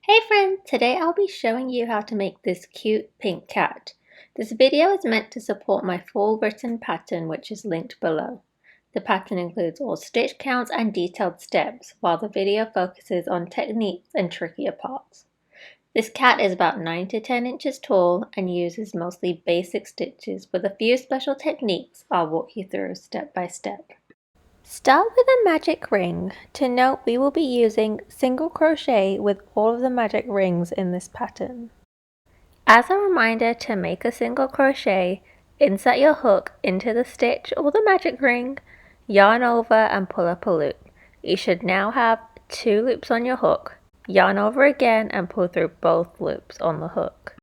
Hey friend, today I'll be showing you how to make this cute pink cat. This video is meant to support my full written pattern, which is linked below. The pattern includes all stitch counts and detailed steps, while the video focuses on techniques and trickier parts. This cat is about 9 to 10 inches tall and uses mostly basic stitches with a few special techniques I'll walk you through step by step. Start with a magic ring. To note, we will be using single crochet with all of the magic rings in this pattern. As a reminder to make a single crochet, insert your hook into the stitch or the magic ring, yarn over and pull up a loop. You should now have 2 loops on your hook. Yarn over again and pull through both loops on the hook.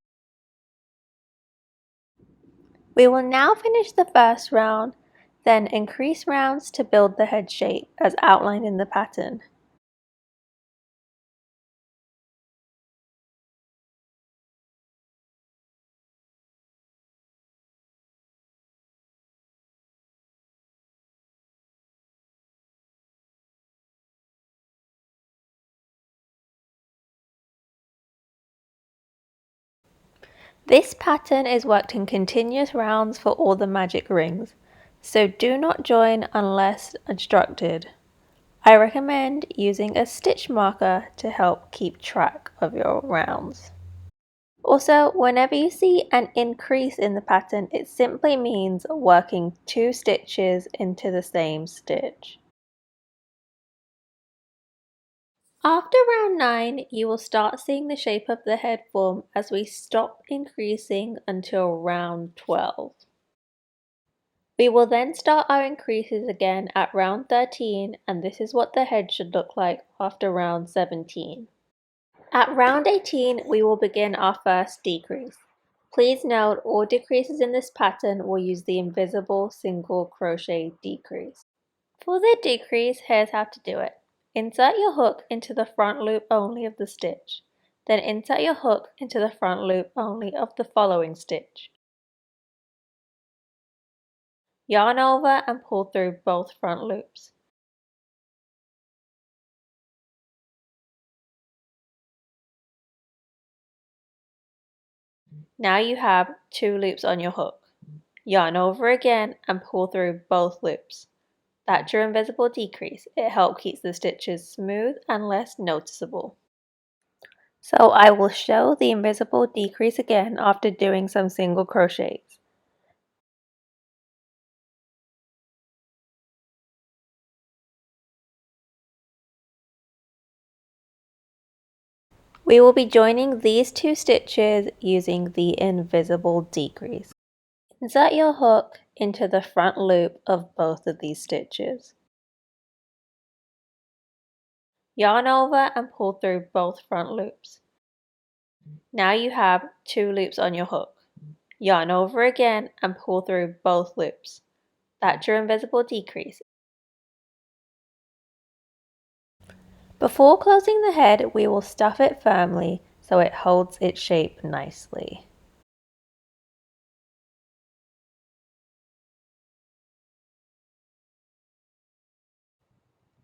We will now finish the first round, then increase rounds to build the head shape as outlined in the pattern. This pattern is worked in continuous rounds for all the magic rings, so do not join unless instructed. I recommend using a stitch marker to help keep track of your rounds. Also, whenever you see an increase in the pattern, it simply means working 2 stitches into the same stitch. After round 9, you will start seeing the shape of the head form as we stop increasing until round 12. We will then start our increases again at round 13, and this is what the head should look like after round 17. At round 18, we will begin our first decrease. Please note all decreases in this pattern will use the invisible single crochet decrease. For the decrease, here's how to do it. Insert your hook into the front loop only of the stitch. Then insert your hook into the front loop only of the following stitch. Yarn over and pull through both front loops. Now you have 2 loops on your hook. Yarn over again and pull through both loops. That's your invisible decrease. It helps keep the stitches smooth and less noticeable. So I will show the invisible decrease again after doing some single crochets. We will be joining these 2 stitches using the invisible decrease. Insert your hook into the front loop of both of these stitches. Yarn over and pull through both front loops. Now you have 2 loops on your hook. Yarn over again and pull through both loops. That's your invisible decrease. Before closing the head, we will stuff it firmly so it holds its shape nicely.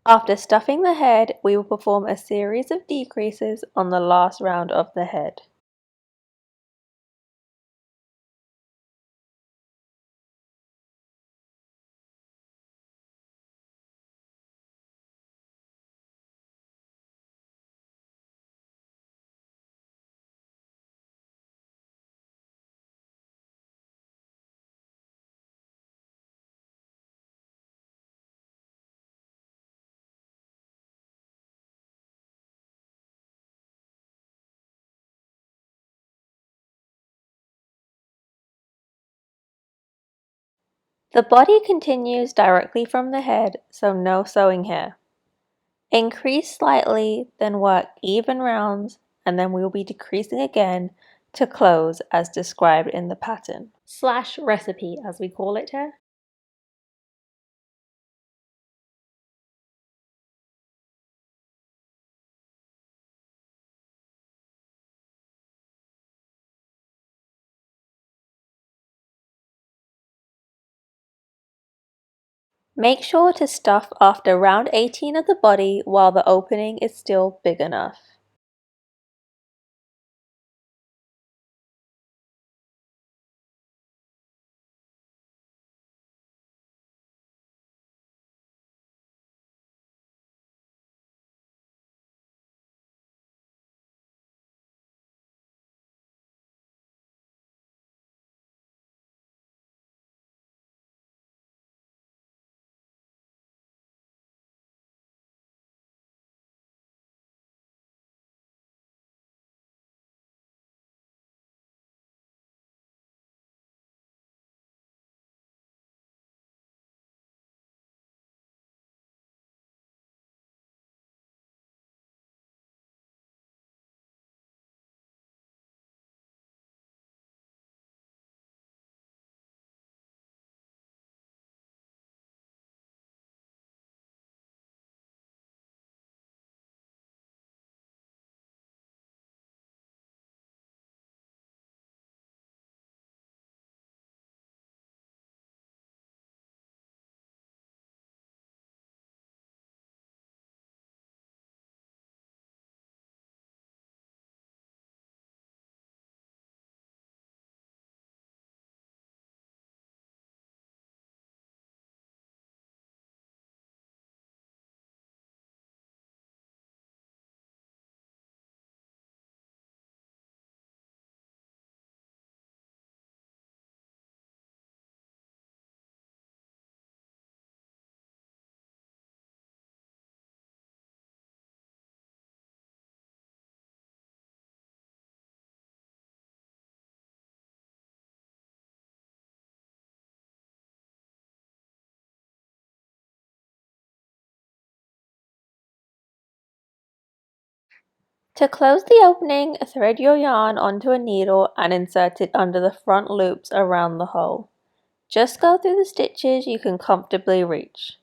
After stuffing the head, we will perform a series of decreases on the last round of the head. The body continues directly from the head, so no sewing here. Increase slightly, then work even rounds, and then we will be decreasing again to close as described in the pattern. Slash recipe as we call it here. Make sure to stuff after round 18 of the body while the opening is still big enough. To close the opening, thread your yarn onto a needle and insert it under the front loops around the hole. Just go through the stitches you can comfortably reach.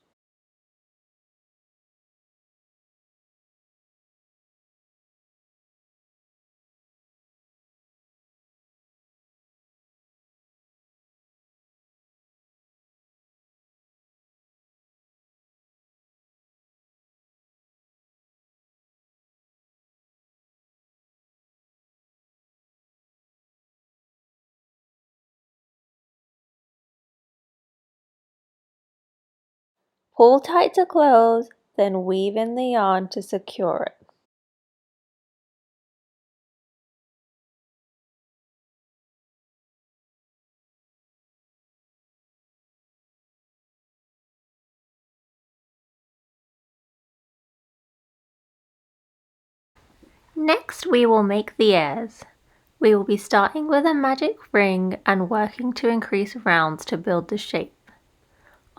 Pull tight to close, then weave in the yarn to secure it. Next, we will make the ears. We will be starting with a magic ring and working to increase rounds to build the shape.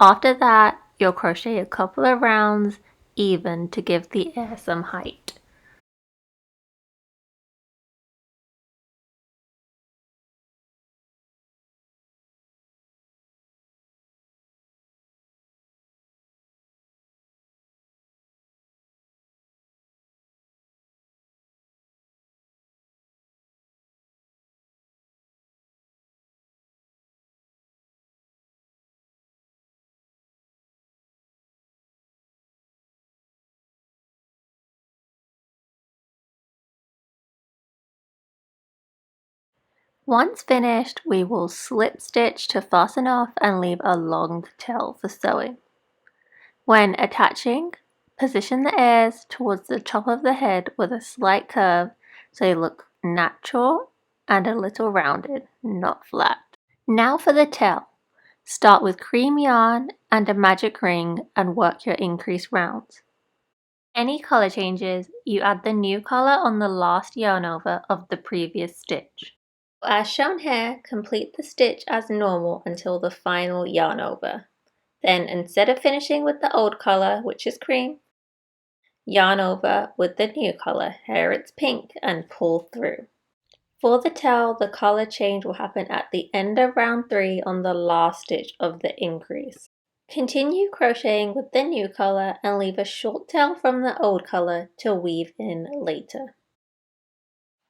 After that, you'll crochet a couple of rounds even to give the ear some height. Once finished, we will slip stitch to fasten off and leave a long tail for sewing. When attaching, position the ears towards the top of the head with a slight curve so they look natural and a little rounded, not flat. Now for the tail. Start with cream yarn and a magic ring and work your increased rounds. Any color changes, you add the new color on the last yarn over of the previous stitch. As shown here, complete the stitch as normal until the final yarn over. Then instead of finishing with the old color, which is cream, yarn over with the new color, here it's pink, and pull through. For the tail, the color change will happen at the end of round 3 on the last stitch of the increase. Continue crocheting with the new color and leave a short tail from the old color to weave in later.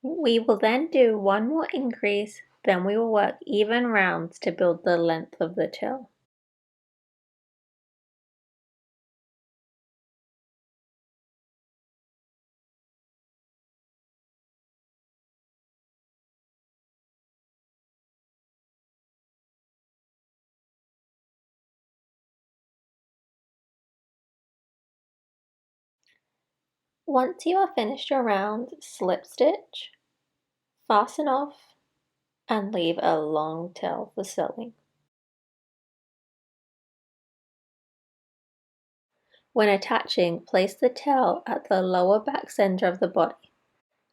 We will then do one more increase, then we will work even rounds to build the length of the tail. Once you have finished your round, slip stitch, fasten off, and leave a long tail for sewing. When attaching, place the tail at the lower back center of the body.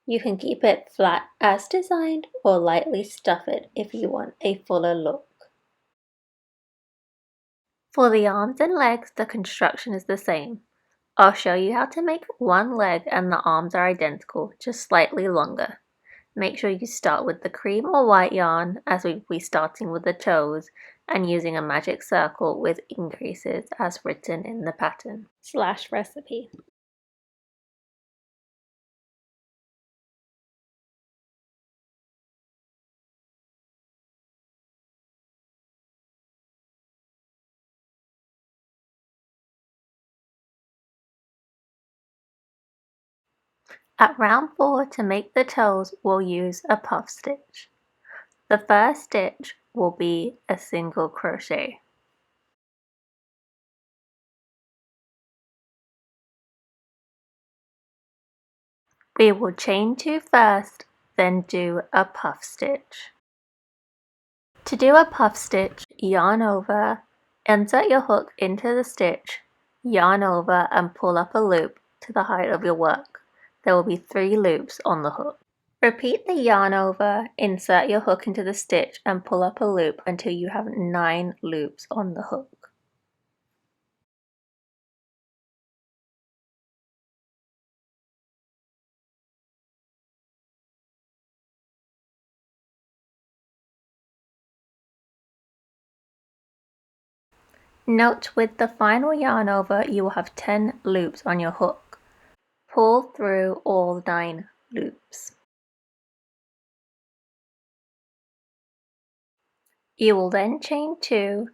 You can keep it flat as designed or lightly stuff it if you want a fuller look. For the arms and legs, the construction is the same. I'll show you how to make one leg and the arms are identical, just slightly longer. Make sure you start with the cream or white yarn as we'll be starting with the toes and using a magic circle with increases as written in the pattern / recipe. At round 4, to make the toes, we'll use a puff stitch. The first stitch will be a single crochet. We will chain 2 first, then do a puff stitch. To do a puff stitch, yarn over, insert your hook into the stitch, yarn over and pull up a loop to the height of your work. There will be 3 loops on the hook. Repeat the yarn over, insert your hook into the stitch and pull up a loop until you have 9 loops on the hook. Note with the final yarn over, you will have 10 loops on your hook. Pull through all 9 loops. You will then chain 2,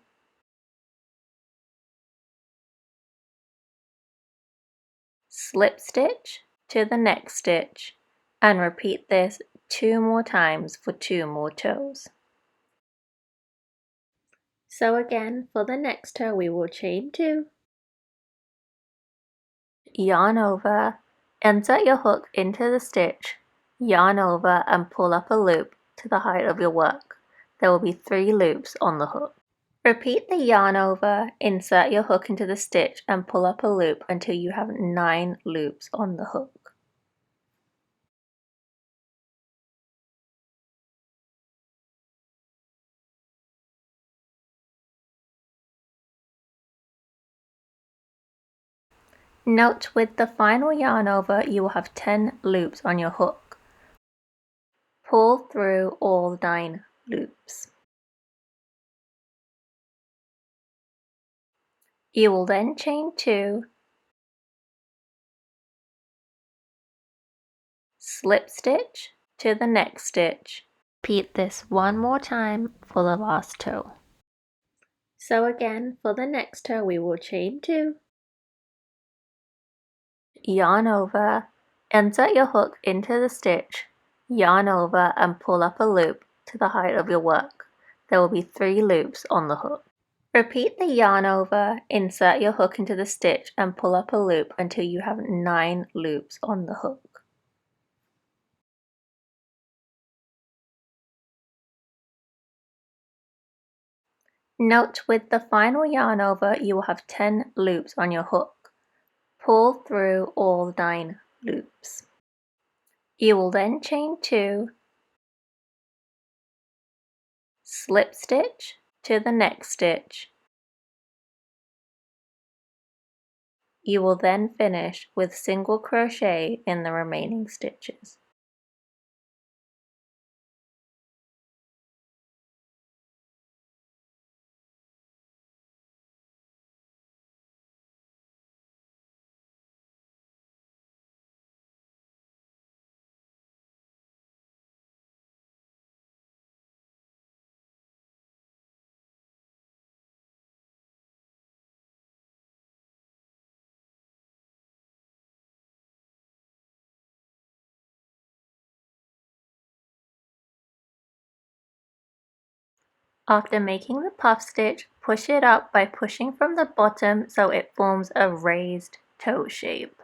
slip stitch to the next stitch, and repeat this 2 more times for 2 more toes. So again, for the next toe we will chain 2, yarn over, insert your hook into the stitch, yarn over and pull up a loop to the height of your work. There will be 3 loops on the hook. Repeat the yarn over, insert your hook into the stitch and pull up a loop until you have 9 loops on the hook. Note with the final yarn over, you will have 10 loops on your hook. Pull through all 9 loops. You will then chain 2, slip stitch to the next stitch. Repeat this one more time for the last toe. So again, for the next toe we will chain 2, yarn over, insert your hook into the stitch, yarn over and pull up a loop to the height of your work. There will be 3 loops on the hook. Repeat the yarn over, insert your hook into the stitch and pull up a loop until you have 9 loops on the hook. Note with the final yarn over, you will have 10 loops on your hook. Pull through all 9 loops. You will then chain 2, slip stitch to the next stitch. You will then finish with single crochet in the remaining stitches. After making the puff stitch, push it up by pushing from the bottom so it forms a raised toe shape.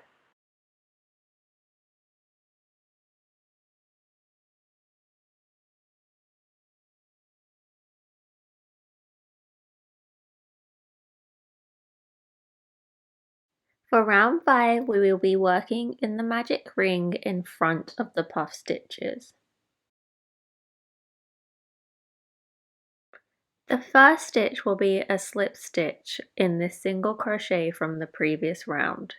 For round 5, we will be working in the magic ring in front of the puff stitches. The first stitch will be a slip stitch in this single crochet from the previous round.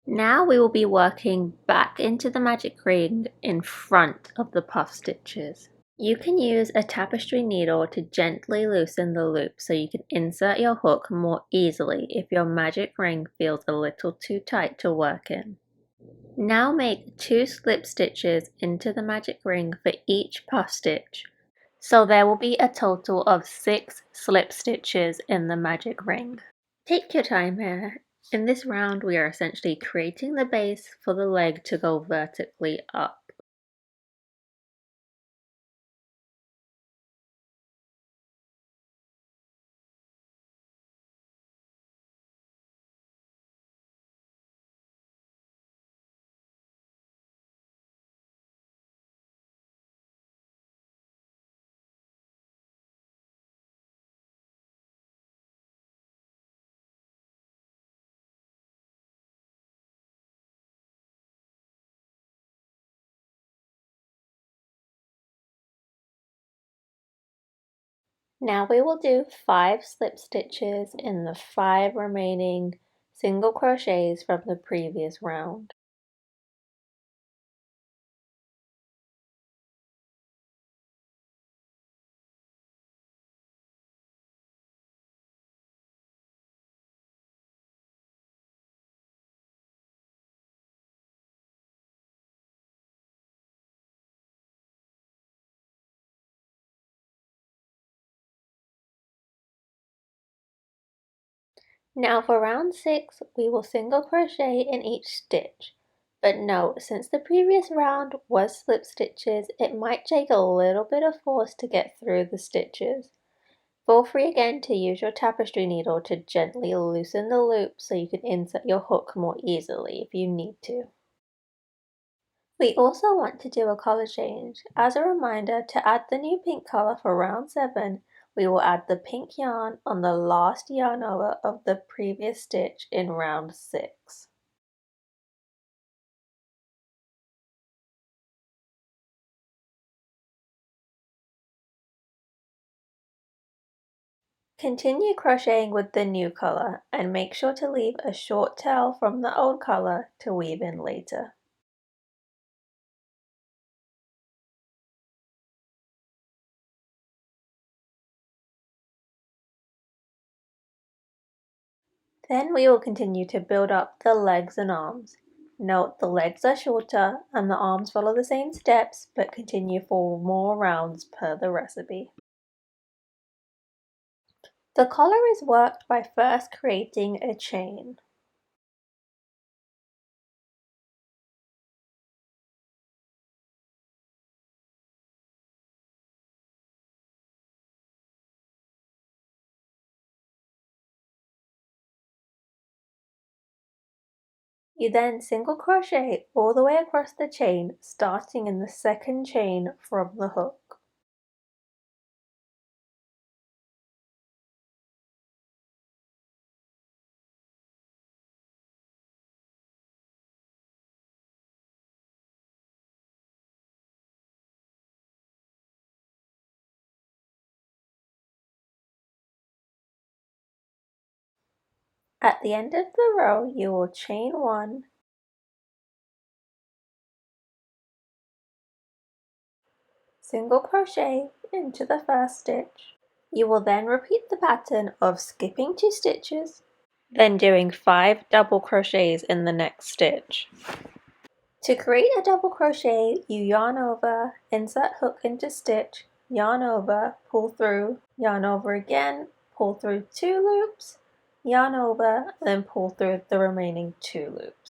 Now we will be working back into the magic ring in front of the puff stitches. You can use a tapestry needle to gently loosen the loop so you can insert your hook more easily if your magic ring feels a little too tight to work in. Now make 2 slip stitches into the magic ring for each puff stitch, so there will be a total of 6 slip stitches in the magic ring. Take your time here. In this round we are essentially creating the base for the leg to go vertically up. Now we will do 5 slip stitches in the 5 remaining single crochets from the previous round. Now for round 6, we will single crochet in each stitch. But note, since the previous round was slip stitches, it might take a little bit of force to get through the stitches. Feel free again to use your tapestry needle to gently loosen the loop so you can insert your hook more easily if you need to. We also want to do a color change. As a reminder, to add the new pink color for round 7, we will add the pink yarn on the last yarn over of the previous stitch in round 6. Continue crocheting with the new color and make sure to leave a short tail from the old color to weave in later. Then we will continue to build up the legs and arms. Note the legs are shorter and the arms follow the same steps but continue for more rounds per the recipe. The collar is worked by first creating a chain. You then single crochet all the way across the chain, starting in the second chain from the hook. At the end of the row, you will chain 1, single crochet into the first stitch. You will then repeat the pattern of skipping 2 stitches, then doing 5 double crochets in the next stitch. To create a double crochet, you yarn over, insert hook into stitch, yarn over, pull through, yarn over again, pull through 2 loops, yarn over, then pull through the remaining 2 loops.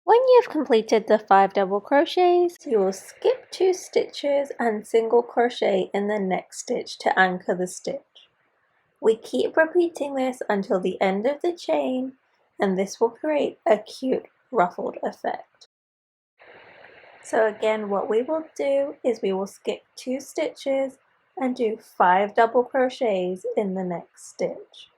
When you've completed the 5 double crochets, you will skip 2 stitches and single crochet in the next stitch to anchor the stitch. We keep repeating this until the end of the chain, and this will create a cute ruffled effect. So again, what we will do is we will skip 2 stitches and do 5 double crochets in the next stitch.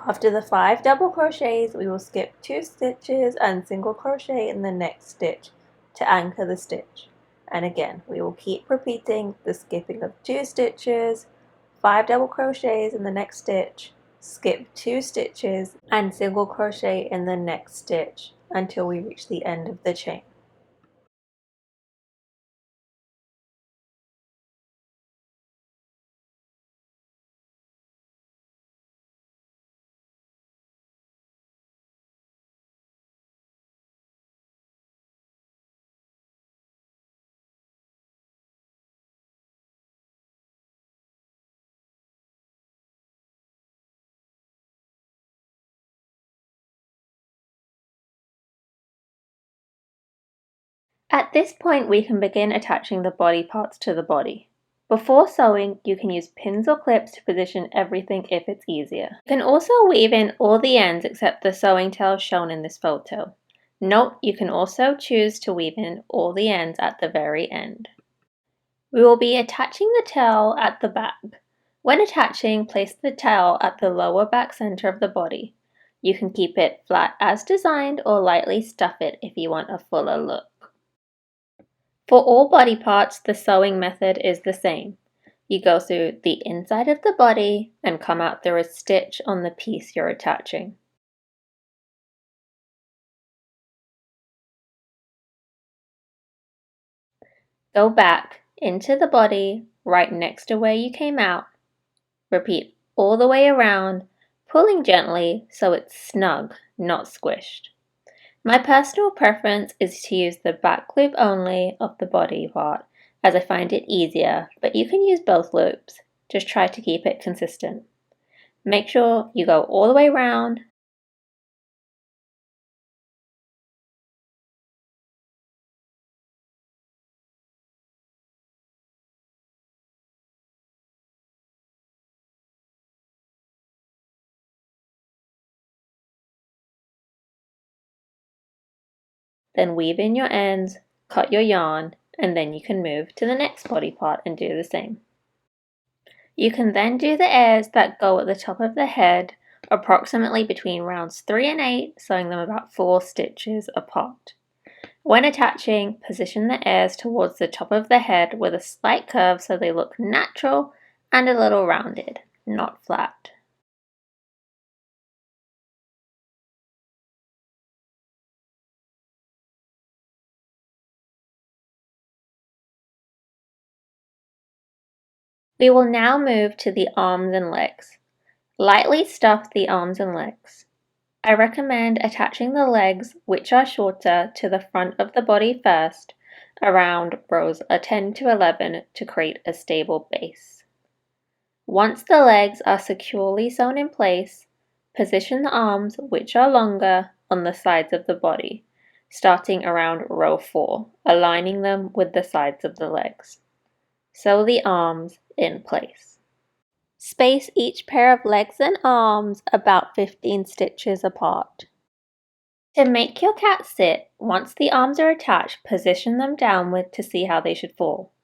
After the 5 double crochets, we will skip 2 stitches and single crochet in the next stitch to anchor the stitch. And again, we will keep repeating the skipping of 2 stitches, 5 double crochets in the next stitch, skip 2 stitches and single crochet in the next stitch until we reach the end of the chain. At this point, we can begin attaching the body parts to the body. Before sewing, you can use pins or clips to position everything if it's easier. You can also weave in all the ends except the sewing tail shown in this photo. Note, you can also choose to weave in all the ends at the very end. We will be attaching the tail at the back. When attaching, place the tail at the lower back center of the body. You can keep it flat as designed or lightly stuff it if you want a fuller look. For all body parts, the sewing method is the same. You go through the inside of the body and come out through a stitch on the piece you're attaching. Go back into the body right next to where you came out. Repeat all the way around, pulling gently so it's snug, not squished. My personal preference is to use the back loop only of the body part as I find it easier, but you can use both loops. Just try to keep it consistent. Make sure you go all the way around. Then weave in your ends, cut your yarn, and then you can move to the next body part and do the same. You can then do the ears that go at the top of the head, approximately between rounds 3 and 8, sewing them about 4 stitches apart. When attaching, position the ears towards the top of the head with a slight curve so they look natural and a little rounded, not flat. We will now move to the arms and legs. Lightly stuff the arms and legs. I recommend attaching the legs, which are shorter, to the front of the body first, around rows 10 to 11 to create a stable base. Once the legs are securely sewn in place, position the arms, which are longer, on the sides of the body, starting around row 4, aligning them with the sides of the legs. Sew the arms in place. Space each pair of legs and arms about 15 stitches apart. To make your cat sit, once the arms are attached, position them downward to see how they should fall.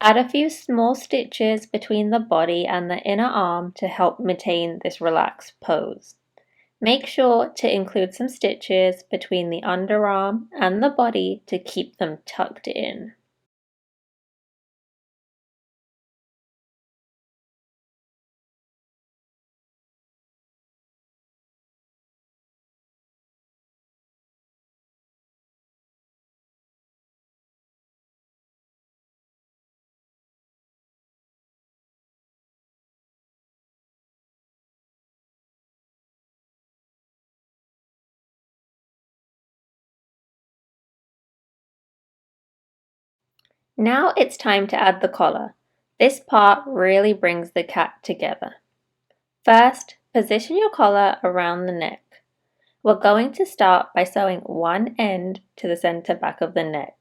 Add a few small stitches between the body and the inner arm to help maintain this relaxed pose. Make sure to include some stitches between the underarm and the body to keep them tucked in. Now it's time to add the collar. This part really brings the cat together. First, position your collar around the neck. We're going to start by sewing one end to the center back of the neck.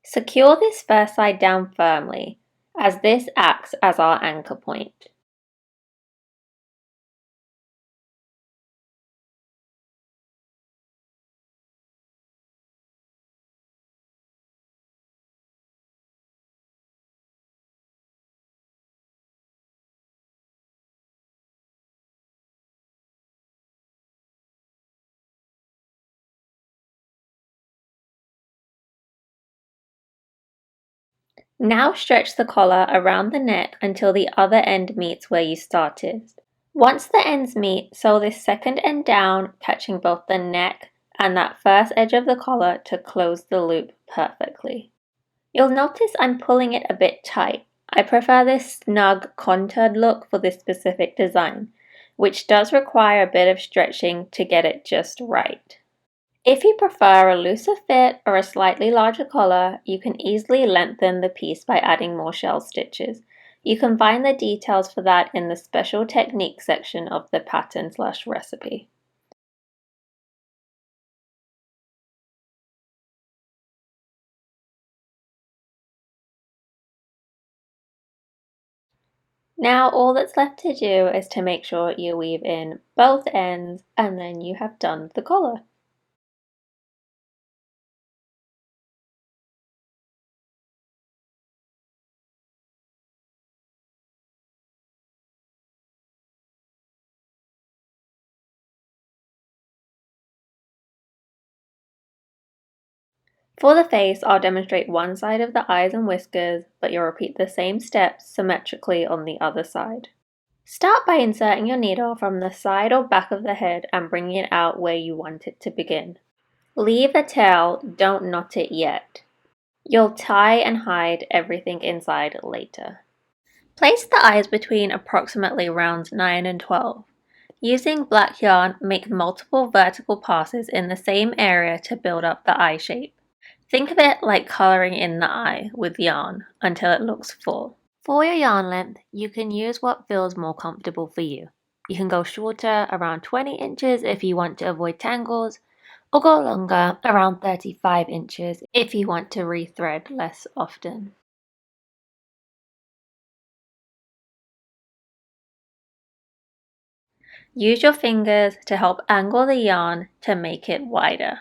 Secure this first side down firmly, as this acts as our anchor point. Now stretch the collar around the neck until the other end meets where you started. Once the ends meet, sew this second end down, catching both the neck and that first edge of the collar to close the loop perfectly. You'll notice I'm pulling it a bit tight. I prefer this snug, contoured look for this specific design, which does require a bit of stretching to get it just right. If you prefer a looser fit or a slightly larger collar, you can easily lengthen the piece by adding more shell stitches. You can find the details for that in the special technique section of the pattern/recipe. Now all that's left to do is to make sure you weave in both ends and then you have done the collar. For the face, I'll demonstrate one side of the eyes and whiskers, but you'll repeat the same steps symmetrically on the other side. Start by inserting your needle from the side or back of the head and bringing it out where you want it to begin. Leave the tail, don't knot it yet. You'll tie and hide everything inside later. Place the eyes between approximately rounds 9 and 12. Using black yarn, make multiple vertical passes in the same area to build up the eye shape. Think of it like colouring in the eye with yarn until it looks full. For your yarn length, you can use what feels more comfortable for you. You can go shorter, around 20 inches if you want to avoid tangles, or go longer, around 35 inches if you want to rethread less often. Use your fingers to help angle the yarn to make it wider.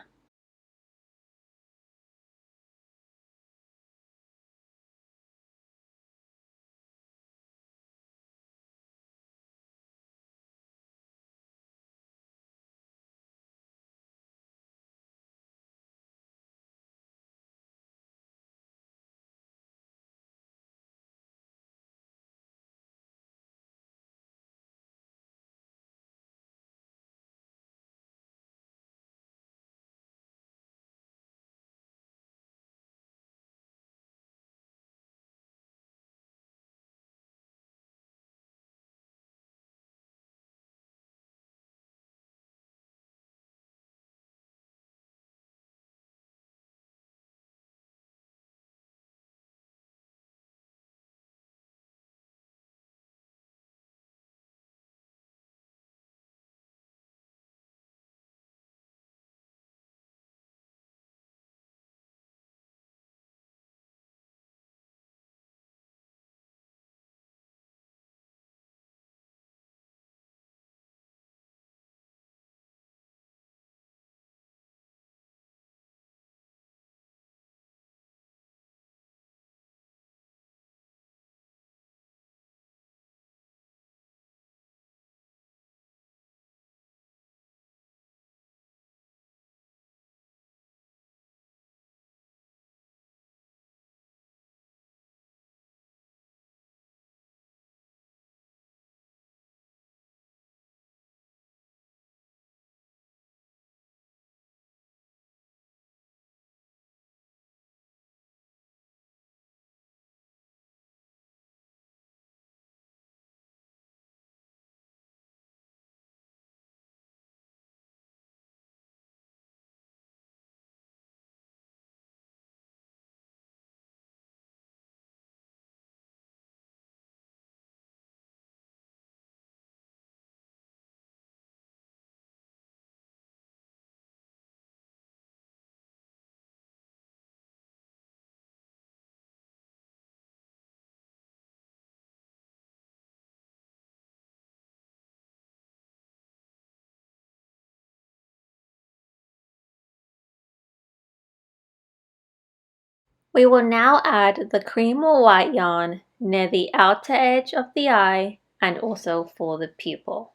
We will now add the cream or white yarn near the outer edge of the eye and also for the pupil.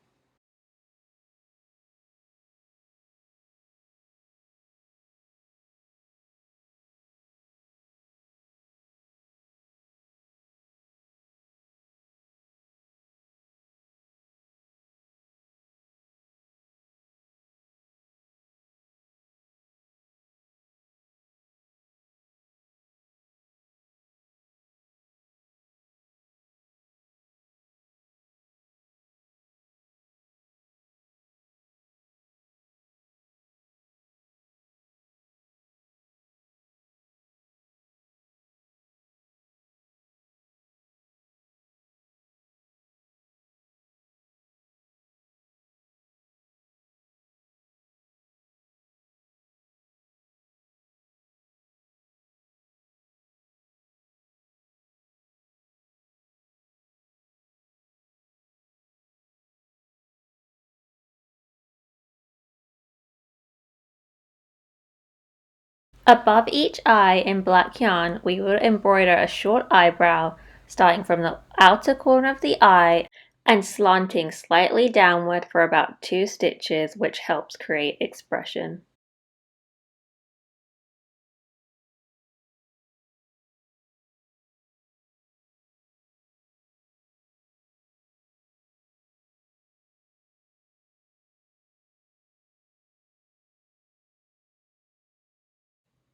Above each eye in black yarn, we will embroider a short eyebrow starting from the outer corner of the eye and slanting slightly downward for about 2 stitches, which helps create expression.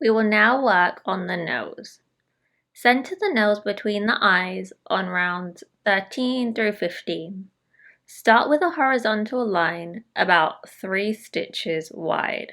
We will now work on the nose. Center the nose between the eyes on rounds 13 through 15. Start with a horizontal line about 3 stitches wide.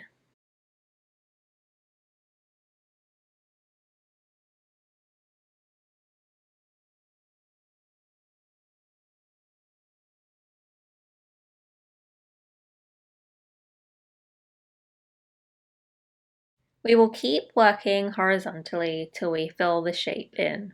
We will keep working horizontally till we fill the shape in.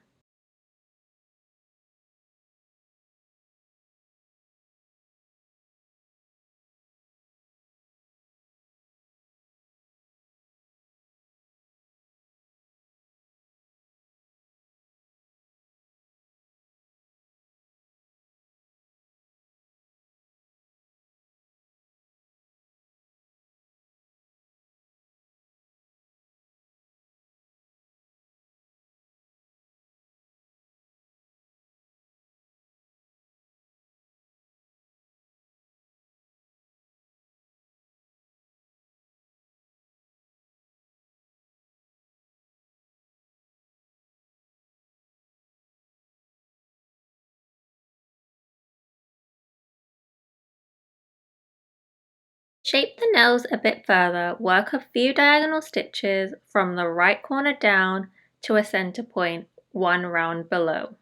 Shape the nose a bit further, work a few diagonal stitches from the right corner down to a center point 1 round below.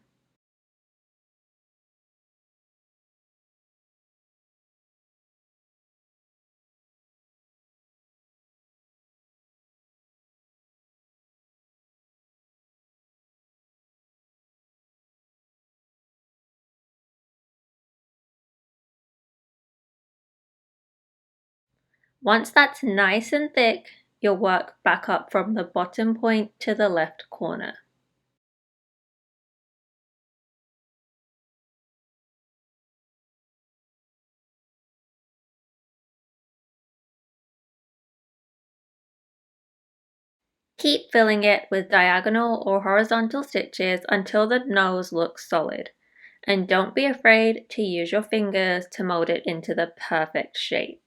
Once that's nice and thick, you'll work back up from the bottom point to the left corner. Keep filling it with diagonal or horizontal stitches until the nose looks solid, and don't be afraid to use your fingers to mold it into the perfect shape.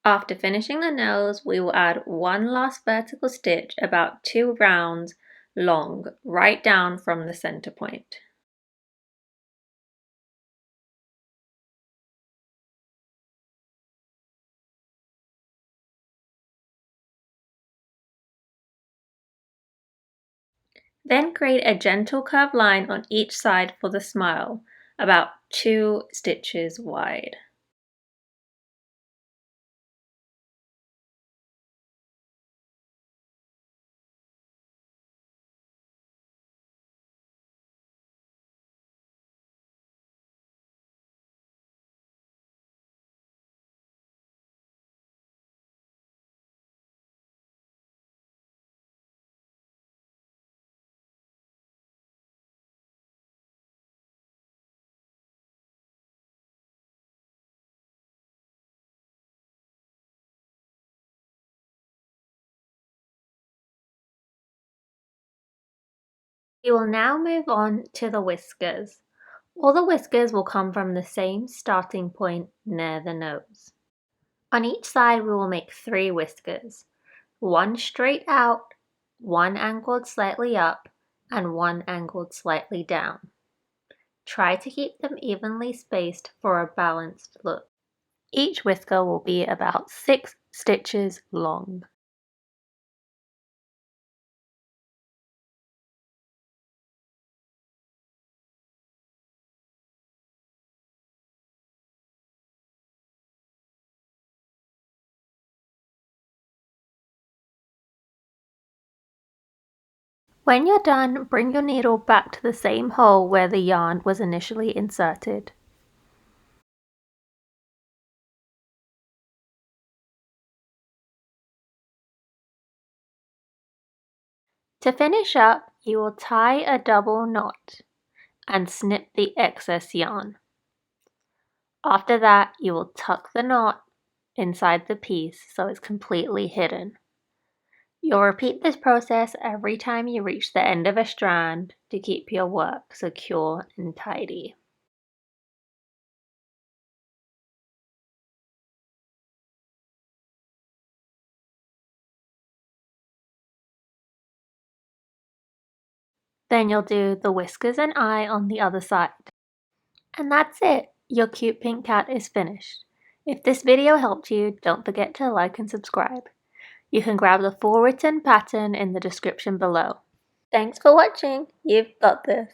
After finishing the nose, we will add one last vertical stitch about 2 rounds long, right down from the center point. Then create a gentle curved line on each side for the smile, about 2 stitches wide. We will now move on to the whiskers. All the whiskers will come from the same starting point near the nose. On each side we will make 3 whiskers, one straight out, one angled slightly up, and one angled slightly down. Try to keep them evenly spaced for a balanced look. Each whisker will be about 6 stitches long. When you're done, bring your needle back to the same hole where the yarn was initially inserted. To finish up, you will tie a double knot and snip the excess yarn. After that, you will tuck the knot inside the piece so it's completely hidden. You'll repeat this process every time you reach the end of a strand to keep your work secure and tidy. Then you'll do the whiskers and eye on the other side. And that's it! Your cute pink cat is finished. If this video helped you, don't forget to like and subscribe. You can grab the full written pattern in the description below. Thanks for watching! You've got this!